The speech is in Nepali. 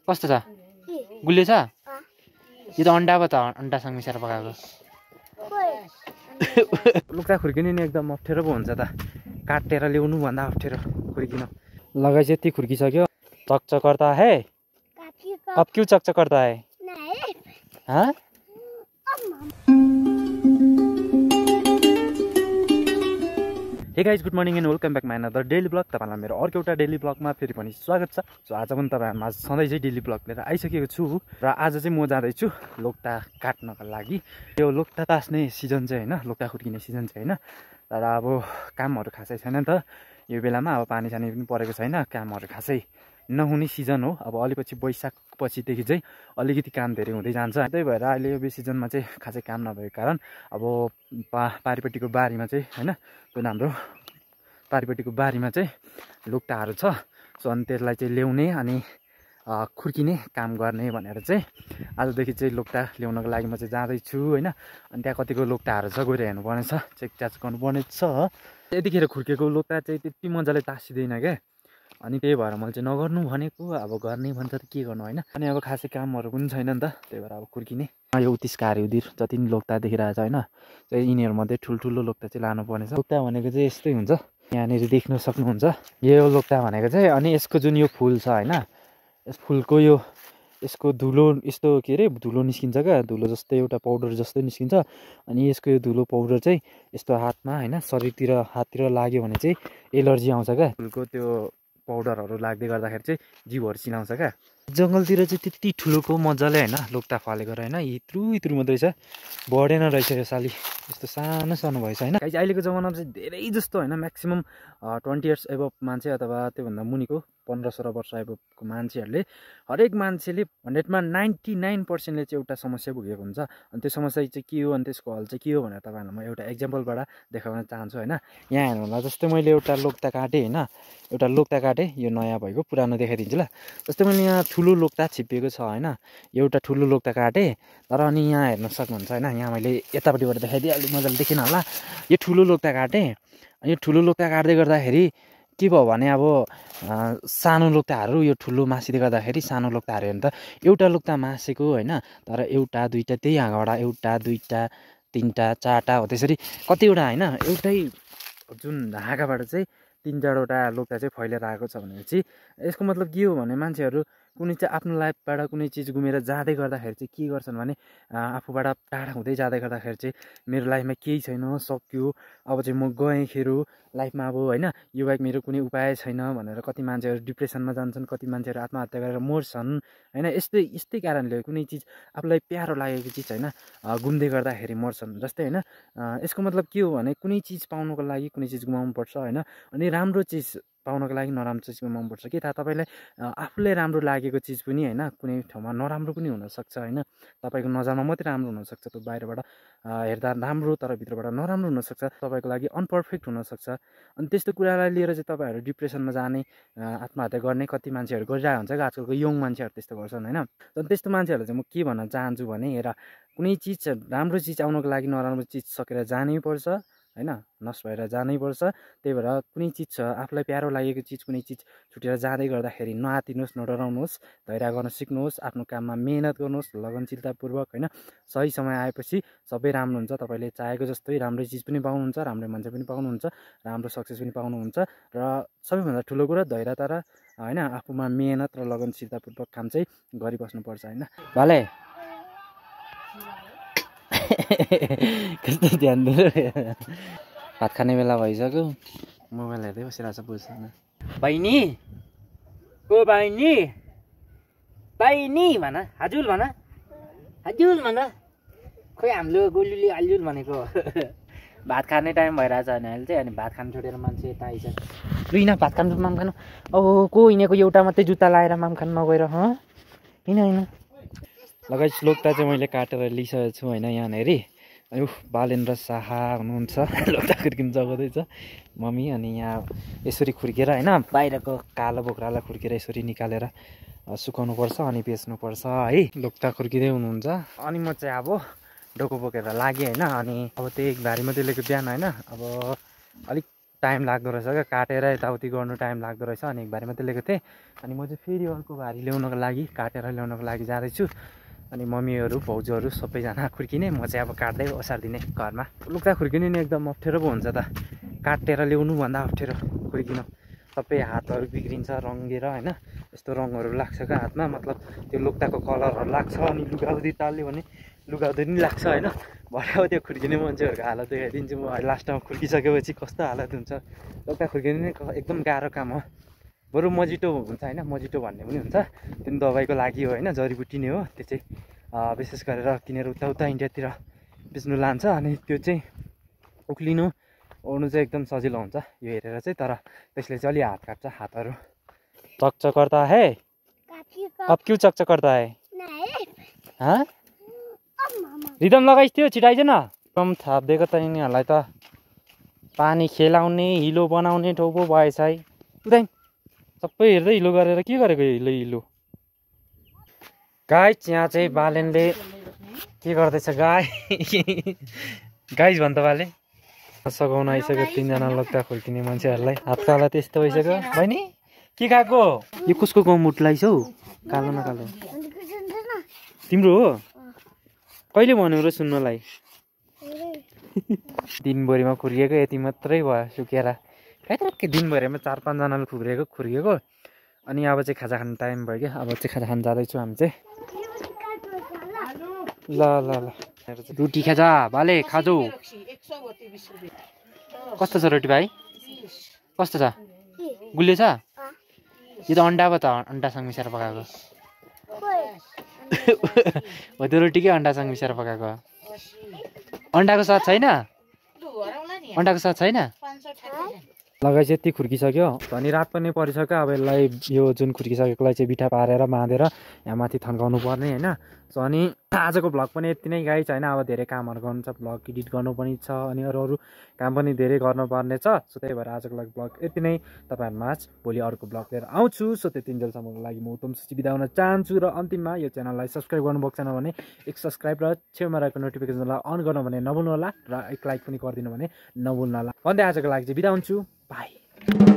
कस्तो छ गुलियो छ यो त अन्डा पो त अन्डासँग मिसाएर पकाएको लुक्दा खुर्किने नि एकदम अप्ठ्यारो पो हुन्छ त काटेर ल्याउनु भन्दा अप्ठ्यारो खुर्किन लगाइ चाहिँ यति खुर्किसक्यो चकचक गर्दा है अब क्यों चकचक करता है हाँ hey guys good morning and welcome back my another daily blog तपाईँलाई मेरो अर्को एउटा डेली ब्लगमा फेरि पनि स्वागत छ। सो आज पनि तपाईँहरूमा सधैँ चाहिँ डेली ब्लग लिएर आइसकेको छु र आज चाहिँ म जाँदैछु लोक्ता काट्नको लागि। यो लोक्ता तास्ने सिजन चाहिँ होइन, लोक्ता खुर्किने सिजन चाहिँ होइन, तर अब कामहरू खासै छैन नि त यो बेलामा। अब पानी सानी पनि परेको छैन, कामहरू खासै नहुने सिजन हो। अब अलिपछि वैशाख पछिदेखि चाहिँ अलिकति काम धेरै हुँदै जान्छ। त्यही भएर अहिले यो सिजनमा चाहिँ खासै काम नभएको कारण अब पारिपट्टिको बारीमा चाहिँ होइन, जुन हाम्रो पारिपट्टिको बारीमा चाहिँ लुक्ताहरू छ। सो अनि त्यसलाई चाहिँ ल्याउने अनि खुर्किने काम गर्ने भनेर चाहिँ आजदेखि चाहिँ लुक्ता ल्याउनको लागि म चाहिँ जाँदैछु होइन। अनि त्यहाँ कतिको लुक्ताहरू छ गएर हेर्नुपर्ने छ, चेकचाच गर्नुपर्ने छ। यतिखेर खुर्केको लुक्ता चाहिँ त्यति मजाले तासिँदैन क्या, अनि त्यही भएर मैले चाहिँ नगर्नु भनेको। अब गर्ने भन्छ त के गर्नु होइन। अनि अब खासै कामहरू पनि छैन नि त, त्यही भएर अब खुर्किने यो उत्तिसकारी उदिर जति पनि लोक्ता देखिरहेको छ होइन, चाहिँ यिनीहरूमध्ये ठुल्ठुलो लोक्ता चाहिँ लानुपर्नेछ। लोक्ता भनेको चाहिँ यस्तै हुन्छ, यहाँनिर देख्न सक्नुहुन्छ यो लोक्ता भनेको चाहिँ। अनि यसको जुन यो फुल छ होइन, यस फुलको यो यसको धुलो यस्तो के अरे धुलो निस्किन्छ क्या, धुलो जस्तै एउटा पाउडर जस्तै निस्किन्छ। अनि यसको यो धुलो पाउडर चाहिँ यस्तो हातमा होइन शरीरतिर हाततिर लाग्यो भने चाहिँ एलर्जी आउँछ क्या। फुलको त्यो पाउडरहरू लाग्दै गर्दाखेरि चाहिँ जिउहरू चिलाउँछ क्या। जङ्गलतिर चाहिँ त्यति ठुलोको मजाले होइन लोक्ता फलेको रहेन, यत्रु यत्रु मात्रै छ, बढेन रहेछ यो साली, यस्तो सानो सानो भएछ होइन। अहिलेको जमानामा चाहिँ धेरै जस्तो होइन म्याक्सिमम् 20 इयर्स एबभ मान्छे अथवा त्योभन्दा मुनिको 15-16 वर्ष एबभको मान्छेहरूले हरेक मान्छेले 100मा 99%ले चाहिँ एउटा समस्या भोगेको हुन्छ। अनि त्यो समस्या चाहिँ के हो, अनि त्यसको हल चाहिँ के हो भनेर तपाईँहरूलाई म एउटा एक्जाम्पलबाट देखाउन चाहन्छु होइन। यहाँ हेर्नुहोला, जस्तै मैले एउटा लोक्ता काटेँ होइन, एउटा लोक्ता काटेँ, यो नयाँ भएको पुरानो देखाइदिन्छु ल। जस्तै मैले यहाँ ठुलो लोक्ता छिप्पिएको छ होइन, एउटा ठुलो लोक्ता काटेँ। तर अनि यहाँ हेर्न सक्नुहुन्छ होइन, यहाँ मैले यतापट्टिबाट देखाइदिएँ, अलिक मजाले देखिन होला। यो ठुलो लोक्ता काटेँ, यो ठुलो लोक्ता काट्दै गर्दाखेरि के भयो भने अब सानो लोक्ताहरू यो ठुलो मासिँदै गर्दाखेरि सानो लोक्ताहरू हेर्नु त एउटा लोक्ता मासेको होइन, तर एउटा दुईवटा त्यही हाँगाबाट एउटा दुईवटा तिनवटा चारवटा हो त्यसरी कतिवटा होइन, एउटै जुन हाँगाबाट चाहिँ 3-4वटा लोक्ता चाहिँ फैलिएर आएको छ भनेपछि यसको मतलब के हो भने मान्छेहरू कुनै चाहिँ आफ्नो लाइफबाट कुनै चिज गुमेर जाँदै गर्दाखेरि चाहिँ के गर्छन् भने आफूबाट टाढा हुँदै जाँदै गर्दाखेरि चाहिँ मेरो लाइफमा केही छैन, सक्यो, अब चाहिँ म गएँ खेरो लाइफमा अब होइन, यो बाहेक मेरो कुनै उपाय छैन भनेर कति मान्छेहरू डिप्रेसनमा जान्छन्, कति मान्छेहरू आत्महत्या गरेर मर्छन् होइन। यस्तै कारणले कुनै चिज आफूलाई प्यारो लागेको चिज होइन गुम्दै गर्दाखेरि मर्छन् जस्तै होइन। यसको मतलब के हो भने कुनै चिज पाउनुको लागि कुनै चिज गुमाउनु पर्छ होइन, अनि राम्रो चिज पाउनको लागि नराम्रो चिज गुमाउनु पर्छ। के थाहा, तपाईँलाई आफूलाई राम्रो लागेको चिज पनि होइन कुनै ठाउँमा नराम्रो पनि हुनसक्छ होइन। तपाईँको नजरमा मात्रै राम्रो हुनसक्छ, त्यो बाहिरबाट हेर्दा राम्रो तर भित्रबाट नराम्रो हुनसक्छ, तपाईँको लागि अनपर्फेक्ट हुनसक्छ। अनि त्यस्तो कुरालाई लिएर चाहिँ तपाईँहरू डिप्रेसनमा जाने, आत्महत्या गर्ने कति मान्छेहरू गरिरहेको हुन्छ क्या, आजकलको यङ मान्छेहरू त्यस्तो गर्छन् होइन। अनि त्यस्तो मान्छेहरूलाई चाहिँ म के भन्न चाहन्छु भने हेर, कुनै चिज राम्रो चिज आउनको लागि नराम्रो चिज सकेर जानै पर्छ होइन, नष्ट भएर जानै पर्छ। त्यही भएर कुनै चिज छ आफूलाई प्यारो लागेको चिज कुनै चिज छुटेर जाँदै गर्दाखेरि नआत्तिनुहोस्, नडराउनुहोस्, धैर्य गर्न सिक्नुहोस्, आफ्नो काममा मेहनत गर्नुहोस् लगनशीलतापूर्वक होइन। सही समय आएपछि सबै राम्रो हुन्छ, तपाईँले चाहेको जस्तै राम्रै चिज पनि पाउनुहुन्छ, राम्रै मान्छे पनि पाउनुहुन्छ, राम्रो सक्सेस पनि पाउनुहुन्छ। र सबैभन्दा ठुलो कुरा धैर्यता र होइन आफूमा मेहनत र लगनशीलतापूर्वक काम चाहिँ गरिबस्नुपर्छ होइन। भाले कस्तो ध्यान दिएर भात खाने बेला भइसक्यो, मोबाइल हेर्दै बसिरहेको छ बुझ्दैन। बहिनी ओ बहिनी, बहिनी भन, हजुर भन, हजुर भन, खोइ हाम्रो गोलुले हजुर भनेको। भात खाने टाइम भइरहेछ भने अहिले चाहिँ, अनि भात खानु छोडेर मान्छे यता आइछ। लुइन भात खानु माम खानु, अब को यिनीहरूको एउटा मात्रै जुत्ता लाएर माम खानु नगएर होइन होइन। लगाइ लोक्ता चाहिँ मैले काटेर लिइसकेको छु होइन। यहाँनिर बालेन्द्र शाह हुनुहुन्छ, लोक्ता खुर्किनु जगाउँदैछ मम्मी। अनि यहाँ यसरी खुर्केर होइन बाहिरको कालो बोक्रालाई खुर्केर यसरी निकालेर सुकाउनुपर्छ अनि बेच्नुपर्छ है। लोक्ता खुर्किँदै हुनुहुन्छ। अनि म चाहिँ अब डोको बोकेर लागेँ होइन। अनि अब त्यही भारी मात्रै लिएको बिहान होइन, अब अलिक टाइम लाग्दो रहेछ क्या, काटेर यताउति गर्नु टाइम लाग्दो रहेछ। अनि एक भारी मात्रै लिएको थिएँ। अनि म चाहिँ फेरि अर्को भारी ल्याउनको लागि, काटेर ल्याउनको लागि जाँदैछु। अनि मम्मीहरू भाउजूहरू सबैजना खुर्किने, म चाहिँ अब काट्दै ओसारिदिने घरमा। लुक्दा खुर्किने नि एकदम अप्ठ्यारो पो हुन्छ त, काटेर ल्याउनु भन्दा अप्ठ्यारो खुर्किनु। सबै हातहरू बिग्रिन्छ रङ्गेर होइन, यस्तो रङहरू लाग्छ क्या हातमा, मतलब त्यो लुक्दाको कलरहरू लाग्छ। अनि लुगाउदी टाल्यो भने लुगाउदी पनि लाग्छ होइन। भरे अब त्यो खुर्किने मान्छेहरूको हालत देखाइदिन्छु म लास्टमा, खुर्किसकेपछि कस्तो हालत हुन्छ। लुक्दा खुर्किने नै एकदम गाह्रो काम हो। बरु मजिटो हुन्छ होइन, मजिटो भन्ने पनि हुन्छ, त्यो पनि दबाईको लागि हो होइन, जडीबुटी नै हो। त्यो चाहिँ विशेष गरेर किनेर उता इन्डियातिर बेच्नु लान्छ। अनि त्यो चाहिँ उक्लिनु ओर्नु चाहिँ एकदम सजिलो हुन्छ यो हेरेर चाहिँ। तर त्यसले चाहिँ अलि हात काट्छ, हातहरू चकचक गर्दा है। अब क्यों चकचक करता है? हाँ रिदम लगाइस् थियो, छिटाइज न। एकदम थापिदिएको त यिनीहरूलाई त, पानी खेलाउने हिलो बनाउने ठाउँ पो भएछ है। उदाइन सबै हेर्दै हिलो गरेर के गरेको हिलो। गाइस यहाँ चाहिँ बालेनले के गर्दैछ गाइस भन्छ बाले। सघाउन आइसक्यो तीनजना लग्दा खुर्किने मान्छेहरूलाई, हातकाला त्यस्तो भइसक्यो। बहिनी के खाएको? यो कसको गमुट लगाइस् हौ, कालो न कालो तिम्रो हो? कहिले भन्यो र सुन्नलाई? दिनभरिमा खुर्किएको यति मात्रै भयो सुकेर। के दिनभरिमा 4-5 जनाले खुर्किएको। अनि अब चाहिँ खाजा खाने टाइम भयो क्या, अब चाहिँ खाजा खान जाँदैछु हामी चाहिँ। ल ल ल रोटी खाजा भाले खाजौ। कस्तो छ रोटी भाइ? कस्तो छ? गुलियो छ? यो त अन्डा पो त, अन्डासँग मिसाएर पकाएको हो त्यो रोटी के अन्डासँग मिसाएर पकाएको? अन्डाको स्वाद छैन? अन्डाको स्वाद छैन? लगाइ चाहिँ यति खुर्किसक्यो। अनि रात पनि परिसक्यो। अब यसलाई यो जुन खुर्किसकेकोलाई चाहिँ बिठा पारेर बाँधेर यहाँ माथि थन्काउनु पर्ने होइन। सो अनि आजको भ्लग पनि यति नै गाइस होइन। अब धेरै कामहरू गर्नु छ, भ्लग एडिट गर्नु पनि छ, अनि अरू काम पनि धेरै गर्नुपर्ने छ। सो त्यही भएर आजको लागि भ्लग यति नै। तपाईँहरूमा भोलि अर्को भ्लग लिएर आउँछु। सो त्यतिन्जेलसम्मको लागि म उत्तम सूची बिदा हुन चाहन्छु। र अन्तिममा यो च्यानललाई सब्सक्राइब गर्नुभएको छैन भने एक सब्सक्राइब र छेउमा रहेको नोटिफिकेसनलाई अन गर्नु भने नभुल्नु होला, र एक लाइक पनि गरिदिनु भने नभुल्नु होला भन्दै आजको लागि चाहिँ बिदा हुन्छु। बाई।